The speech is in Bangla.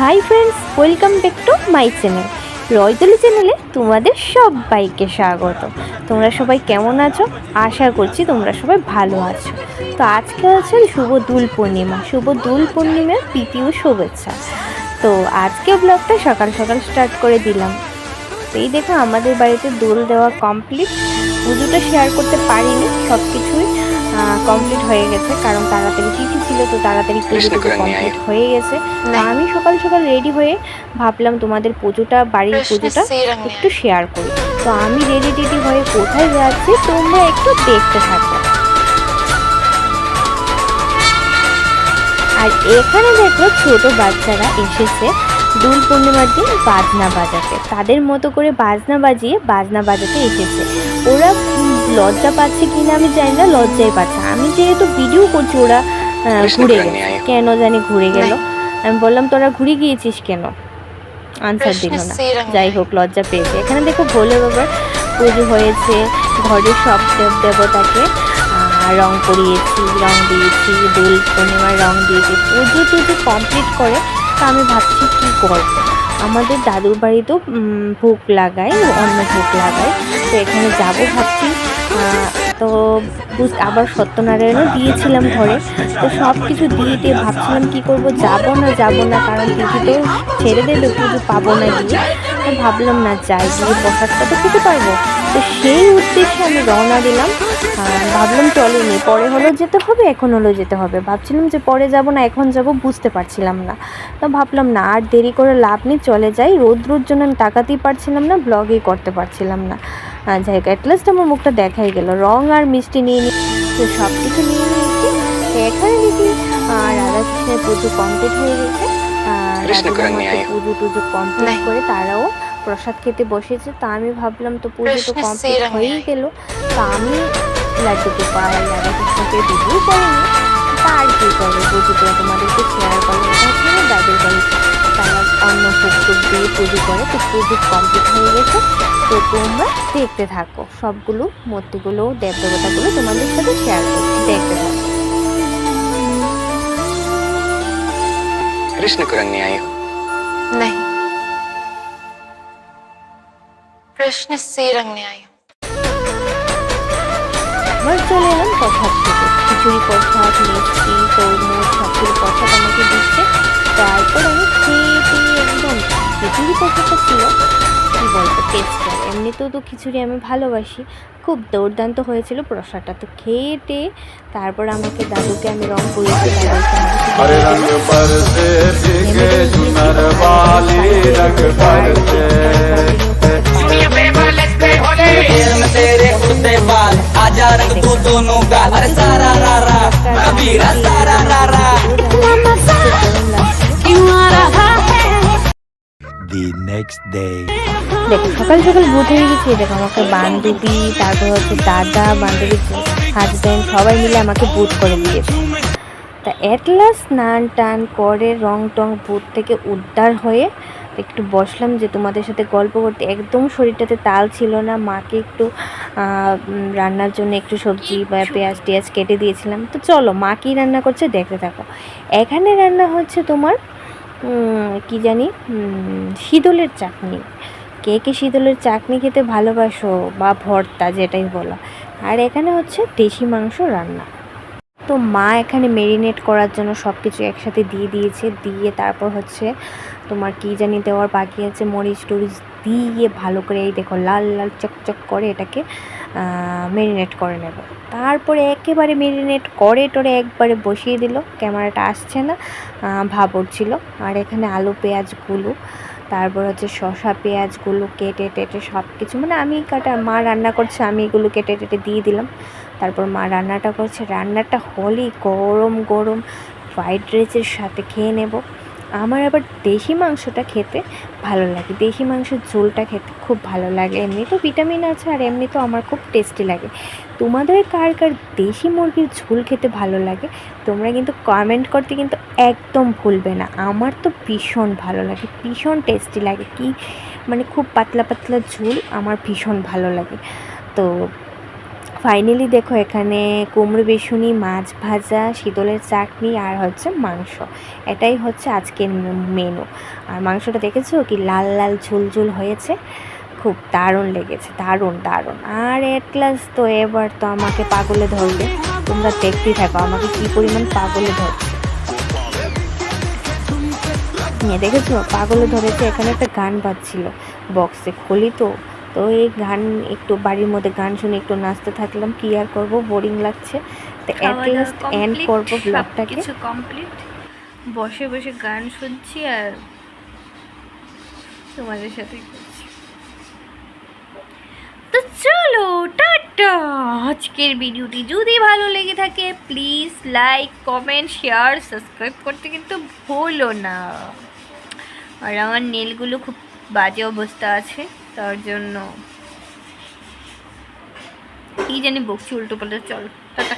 High friends, welcome back to my channel রয়তলি চ্যানেলে তোমাদের সবাইকে স্বাগত। তোমরা সবাই কেমন আছো? আশা করছি তোমরা সবাই ভালো আছো। তো আজকে হচ্ছে শুভ দোল পূর্ণিমা। শুভ দোল পূর্ণিমার প্রীতি ও শুভেচ্ছা। তো আজকে ব্লগটা সকাল সকাল স্টার্ট করে দিলাম। এই দেখো আমাদের বাড়িতে দোল দেওয়া কমপ্লিট। পুজোটা শেয়ার করতে পারিনি, সব কিছুই কমপ্লিট হয়ে গেছে, কারণ তাড়াতাড়ি তিথি ছিল, তো তাড়াতাড়ি পুজোটা কমপ্লিট হয়ে গেছে। তো আমি সকাল সকাল রেডি হয়ে ভাবলাম তোমাদের পুজোটা, বাড়ির পুজোটা একটু শেয়ার করি। তো আমি রেডি টেডি হয়ে কোথায় যাচ্ছি তোমরা একটু দেখতে থাকো। আর এখানে দেখো ছোট বাচ্চারা এসেছে দোল পূর্ণিমার দিন বাজনা বাজাতে, তাদের মতো করে বাজনা বাজাতে এসেছে। ওরা লজ্জা পাচ্ছে কিনা আমি জানি না, লজ্জাই পাচ্ছে। আমি যেহেতু ভিডিও করছি, ওরা ঘুরে গেছে, কেন জানি ঘুরে গেল। আমি বললাম তোরা ঘুরে গিয়েছিস কেন, আনসার দিল না। যাই হোক, লজ্জা পেয়েছে। এখানে দেখো ভোলে বাবার পুজো হয়েছে, ঘরের সব দেবতাকে রং করিয়েছি, রং দিয়েছি, দোল পূর্ণিমার রং দিয়েছি। পুজো টুজো কমপ্লিট করে তা আমি ভাবছি কী করবো। আমাদের দাদুর বাড়িতেও ভোগ লাগায়, অন্য ভোগ লাগায়, তো এখানে যাবো ভাবছি। তো আবার সত্যনারায়ণও দিয়েছিলাম ঘরে, তো সব কিছু দিয়ে ভাবছিলাম কী করবো, যাবো না, কারণ তিথি তো ছেড়ে দেবে, পুজো পাবো না গিয়ে। তো ভাবলাম না, যাই, গিয়ে প্রসাদটা তো খেতে পারবো। তো সেই উদ্দেশ্যে আমি রওনা দিলাম। ভাবলাম চলেনি, পরে হলেও যেতে হবে, এখন হলেও যেতে হবে। ভাবছিলাম যে পরে যাব না এখন যাব, বুঝতে পারছিলাম না। তো ভাবলাম না, আর দেরি করে লাভ নেই, চলে যাই। রোদ্রুর জন্য আমি তাকাতেই পারছিলাম না, ব্লগই করতে পারছিলাম না। যাই হোক, অ্যাটলাস্ট আমার মুখটা দেখাই গেল। রং আর মিষ্টি নিয়ে তো সব কিছু নিয়ে নিয়েছি। এখানে দেখি রাধাকৃষ্ণের পুজো কমপ্লিট হয়ে গেছে। পুজো টুজো কমপ্লিট করে তারাও প্রসাদ খেতে বসেছে। তা আমি ভাবলাম তো পুজো তো কমপ্লিট হয়েই গেল, তা আমি লাড্ডু গোপাল রাধাকৃষ্ণকে ভিডিও করিনি, তা আর কী করবো, পুজোটা তোমাদেরকে শেয়ার করবো। এটা হচ্ছে দাদুর বাড়ি, তারা অন্য ভোগ দিয়ে পুজো করে। তো পুজো কমপ্লিট হয়ে গেছে, তো তোমরা দেখতে থাকো। সবগুলো মূর্তিগুলো, দেবদেবতাগুলো তোমাদের সাথে শেয়ার করছি, দেখতে থাকো। कृष्ण को रंगने आई हो? नहीं, कृष्ण से रंगने आई हूँ। আবার চলে এলাম প্রসাদ খেতে। খিচুড়ি প্রসাদ, মিষ্টি, তরমুজ, সবগুলো প্রসাদ আমাকে দিচ্ছে। তারপর আমি খেয়ে একদম, খিচুড়ি প্রসাদটা ছিল কী বলবো, টেস্টার। এমনিতেও তো খিচুড়ি আমি ভালোবাসি, খুব দুর্দান্ত হয়েছিল প্রসাদটা। তো খেয়ে তারপর আমাকে দাদুকে আমি রং করিয়েছি। দেখো সকাল সকাল ভোট হয়ে গেছে। দেখো আমাকে বান্ধবী, তারপর হচ্ছে দাদা, বান্ধবীর হাজব্যান্ড, সবাই মিলে আমাকে বুট করে দিয়েছে। তা অ্যাটলাস্ট স্নান টান করে রং টং বুট থেকে উদ্ধার হয়ে একটু বসলাম যে তোমাদের সাথে গল্প করতে। একদম শরীরটাতে তাল ছিল না। মাকে একটু রান্নার জন্য একটু সবজি বা পেঁয়াজ টিয়াজ কেটে দিয়েছিলাম। তো চলো মা কী রান্না করছে দেখতে থাকো। এখানে রান্না হচ্ছে তোমার কি জানি, শীতলের চাটনি। কে কে শীতলের চাটনি খেতে ভালোবাসো, বা ভর্তা যেটাই বলো। আর এখানে হচ্ছে দেশি মাংস রান্না। তো মা এখানে মেরিনেট করার জন্য সব কিছু একসাথে দিয়ে দিয়েছে। দিয়ে তারপর হচ্ছে তোমার কী জানি দেওয়ার বাকি আছে, মরিচ টরিচ দিয়ে ভালো করে, এই দেখো লাল লাল চকচক করে এটাকে মেরিনেট করে নেব। তারপরে একেবারে মেরিনেট করে টরে একবারে বসিয়ে দিল। ক্যামেরাটা আসছে না, ভাব উঠছিল। আর এখানে আলু পেঁয়াজগুলো, তারপর হচ্ছে শসা পেঁয়াজগুলো কেটে টেটে সব কিছু, মানে আমি কাটা, মা রান্না করছে, আমি এগুলো কেটে টেটে দিয়ে দিলাম। তারপর মা রান্নাটা করছে। রান্নাটা হলেই গরম গরম ফ্রাইড রাইসের সাথে খেয়ে নেব। আমার আবার দেশি মাংসটা খেতে ভালো লাগে, দেশি মাংসের ঝোলটা খেতে খুব ভালো লাগে। এমনি তো ভিটামিন আছে, আর এমনি তো আমার খুব টেস্টি লাগে। তোমাদের কার কার দেশি মুরগির ঝোল খেতে ভালো লাগে তোমরা কিন্তু কমেন্ট করতে কিন্তু একদম ভুলবে না। আমার তো ভীষণ ভালো লাগে, ভীষণ টেস্টি লাগে। কি মানে খুব পাতলা পাতলা ঝোল আমার ভীষণ ভালো লাগে। তো ফাইনালি দেখো এখানে কুমড়ো বেসুনি, মাছ ভাজা, শীতলের চাটনি আর হচ্ছে মাংস। এটাই হচ্ছে আজকের মেনু। আর মাংসটা দেখেছো কি লাল লাল ঝোল ঝোল হয়েছে, খুব দারুণ লেগেছে, দারুণ দারুণ। আর এট লাস্ট তো এবার তো আমাকে পাগলে ধরবে, তোমরা দেখতেই থাকো আমাকে কী পরিমাণ পাগলে ধরছে। দেখেছো পাগলে ধরেছে, এখানে একটা গান বাজছিল বক্সে, খুলি তো তো এই গান একটু বাড়ির মধ্যে গান শুনে একটু নাচতে থাকলাম, কি আর করবো, বোরিং লাগছে। তো অ্যাট লাস্ট এন্ড করবো ব্লগটাকে। কিছু কমপ্লিট, বসে বসে গান শুনছি আর তোমাদের সাথে করছি। তো চলো টাটা। আজকের ভিডিওটি যদি ভালো লেগে থাকে please like, comment, share, subscribe করতে কিন্তু ভুলো না। আর আমার নেলগুলো খুব বাজে অবস্থা আছে, তার জন্য কি জানি বকছি উল্টো পাল্টা। চল টাটা।